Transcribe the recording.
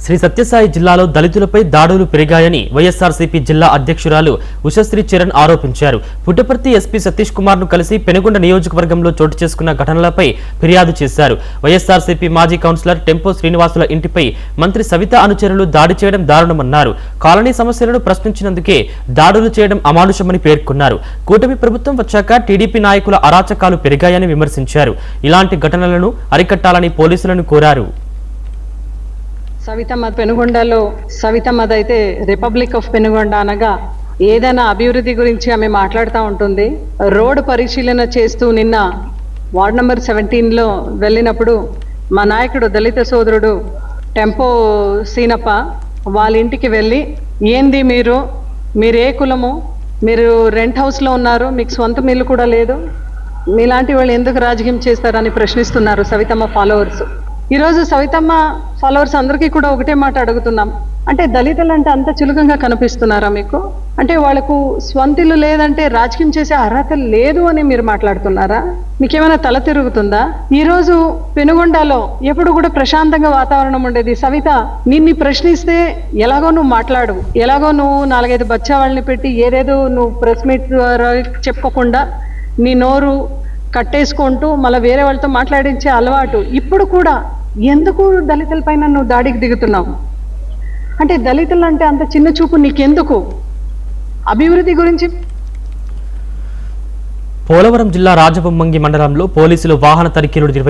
శ్రీ సత్యసాయి జిల్లాలో దళితులపై దాడులు పెరిగాయని వైఎస్ఆర్సీపీ జిల్లా అధ్యక్షురాలు ఉషశ్రీ చరణ్ ఆరోపించారు. పుట్టపర్తి ఎస్పీ సతీష్ కుమార్ ను కలిసి పెనుగొండ నియోజకవర్గంలో చోటు చేసుకున్న ఘటనలపై ఫిర్యాదు చేశారు. వైఎస్ఆర్సీపీ మాజీ కౌన్సిలర్ టెంపో శ్రీనివాసుల ఇంటిపై మంత్రి సవిత అనుచరులు దాడి చేయడం దారుణమన్నారు. కాలనీ సమస్యలను ప్రశ్నించినందుకే దాడులు చేయడం అమానుషమని పేర్కొన్నారు. కూటమి ప్రభుత్వం వచ్చాక టీడీపీ నాయకుల అరాచకాలు పెరిగాయని విమర్శించారు. ఇలాంటి ఘటనలను అరికట్టాలని పోలీసులను కోరారు. సవితమ్మ పెనుగొండలో సవితమ్మదైతే రిపబ్లిక్ ఆఫ్ పెనుగొండ అనగా ఏదైనా అభివృద్ధి గురించి ఆమె మాట్లాడుతూ ఉంటుంది. రోడ్డు పరిశీలన చేస్తూ నిన్న వార్డ్ నెంబర్ 17లో వెళ్ళినప్పుడు మా నాయకుడు దళిత సోదరుడు టెంపో సీనప్ప వాళ్ళ ఇంటికి వెళ్ళి, ఏంది మీరు ఏ కులము, మీరు రెంట్ హౌస్లో ఉన్నారు, మీకు సొంత ఇల్లు కూడా లేదు, మీలాంటి వాళ్ళు ఎందుకు రాజకీయం చేస్తారని ప్రశ్నిస్తున్నారు సవితమ్మ ఫాలోవర్స్. ఈరోజు సవితమ్మ ఫాలోవర్స్ అందరికీ కూడా ఒకటే మాట అడుగుతున్నాం, అంటే దళితులు అంటే అంత చులకంగా కనిపిస్తున్నారా మీకు? అంటే వాళ్ళకు స్వంతిల్లు లేదంటే రాజకీయం చేసే అర్హత లేదు అని మీరు మాట్లాడుతున్నారా? మీకేమైనా తల తిరుగుతుందా? ఈరోజు పెనుగొండలో ఎప్పుడు కూడా ప్రశాంతంగా వాతావరణం ఉండేది. సవిత, నిన్ను ప్రశ్నిస్తే ఎలాగో నువ్వు మాట్లాడు, ఎలాగో నువ్వు 4-5 బచ్చా వాళ్ళని పెట్టి ఏదేదో నువ్వు ప్రెస్ మీట్ చెప్పుకోకుండా నీ నోరు కట్టేసుకుంటూ మళ్ళీ వేరే వాళ్ళతో మాట్లాడించే అలవాటు ఇప్పుడు కూడా ఎందుకు దళితుల పైన నువ్వు దాడికి దిగుతున్నావు? అంటే దళితులు అంటే అంత చిన్న చూపు నీకెందుకు? అభివృద్ధి గురించి. పోలవరం జిల్లా రాజబొమ్మంగి మండలంలో పోలీసులు వాహన తనిఖీలు నిర్వహించారు.